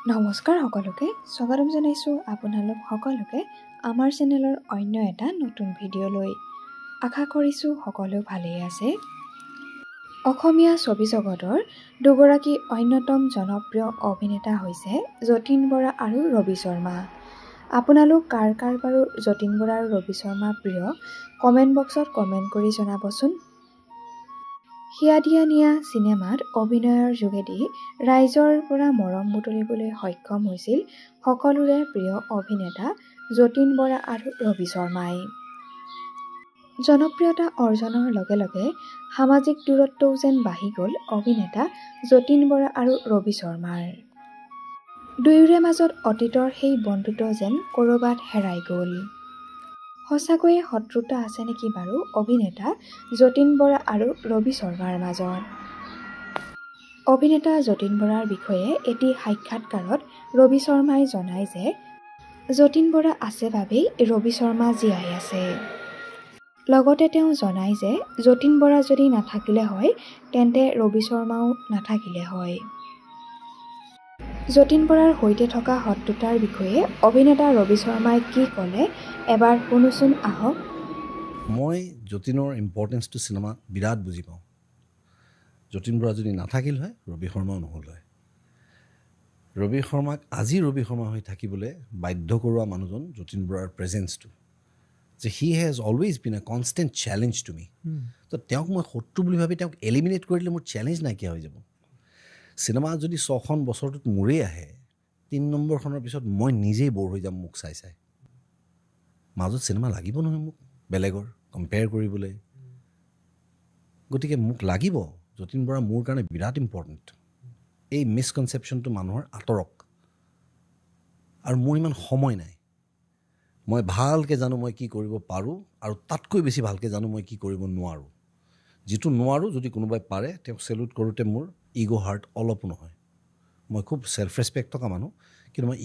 নমস্কাৰ সকলোকে স্বাগতম জনাইছোঁ আপোনালোক সকলোকে আমাৰ চেনেলৰ অন্য এটা নতুন ভিডিঅ'লৈ। আশা কৰিছোঁ সকলো ভালেই আছে। অসমীয়া ছবি জগতৰ দুগৰাকী অন্যতম জনপ্ৰিয় অভিনেতা হৈছে যতীন বৰা আৰু ৰবি শৰ্মা। আপোনালোক কাৰ কাৰ বাৰু যতীন বৰা আৰু ৰবি শৰ্মা প্ৰিয় কমেণ্ট বক্সত কমেণ্ট কৰি জনাবচোন। হিয়া দিয়া নিয়া চিনেমাত অভিনয়ৰ যোগেদি ৰাইজৰ পৰা মৰম বুটলিবলৈ সক্ষম হৈছিল সকলোৰে প্ৰিয় অভিনেতা যতীন বৰা আৰু ৰবি শৰ্মাই। জনপ্ৰিয়তা অৰ্জনৰ লগে লগে সামাজিক দূৰত্বও যেন বাঢ়ি গ'ল অভিনেতা যতীন বৰা আৰু ৰবি শৰ্মাৰ। দুয়োৰে মাজত অতীতৰ সেই বন্ধুত্ব যেন ক'ৰবাত হেৰাই গ'ল। সঁচাকৈয়ে শত্ৰুতা আছে নেকি বাৰু অভিনেতা যতীন বৰা আৰু ৰবি শৰ্মাৰ মাজত? অভিনেতা যতীন বৰাৰ বিষয়ে এটি সাক্ষাৎকাৰত ৰবি শৰ্মাই জনায় যে যতীন বৰা আছে বাবেই ৰবি শৰ্মা জীয়াই আছে। লগতে তেওঁ জনায় যে যতীন বৰা যদি নাথাকিলে হয় তেন্তে ৰবি শৰ্মাও নাথাকিলে হয়। যতীন বৰাৰ সৈতে থকা শত্ৰুতাৰ বিষয়ে অভিনেতা ৰবি শৰ্মাই কি ক'লে এবাৰ শুনোচোন আহক। মই যতীনৰ ইম্পৰ্টেঞ্চটো চিনেমাত বিৰাট বুজি পাওঁ। যতীন বৰা যদি নাথাকিল হয় ৰবি শৰ্মাও নহ'ল হয়। ৰবি শৰ্মাক আজি ৰবি শৰ্মা হৈ থাকিবলৈ বাধ্য কৰোৱা মানুহজন যতীন বৰাৰ প্ৰেজেঞ্চটো, যে he has always been a constant challenge to me. তো তেওঁক মই শত্ৰু বুলি ভাবি তেওঁক এলিমিনেট কৰি দিলে মোৰ চেলেঞ্জ নাইকিয়া হৈ যাব। চিনেমা যদি 6খন বছৰটোত মোৰেই আহে 3 নম্বৰখনৰ পিছত মই নিজেই ব'ৰ হৈ যাম মোক চাই চাই। মাজত চিনেমা লাগিব নহয় মোক বেলেগৰ কম্পেয়াৰ কৰিবলৈ। গতিকে মোক লাগিব যতীন বৰা মোৰ কাৰণে বিৰাট ইম্পৰ্টেণ্ট। এই মিছকনচেপশ্যনটো মানুহৰ আঁতৰক। আৰু মোৰ ইমান সময় নাই। মই ভালকৈ জানো মই কি কৰিব পাৰোঁ আৰু তাতকৈ বেছি ভালকৈ জানো মই কি কৰিব নোৱাৰোঁ। যিটো নোৱাৰোঁ যদি কোনোবাই পাৰে তেওঁক চেলুট কৰোঁতে মোৰ ইগ' হাৰ্ট অলপো নহয়। মই খুব ছেল্ফ ৰেচপেক্ট থকা মানুহ, কিন্তু মই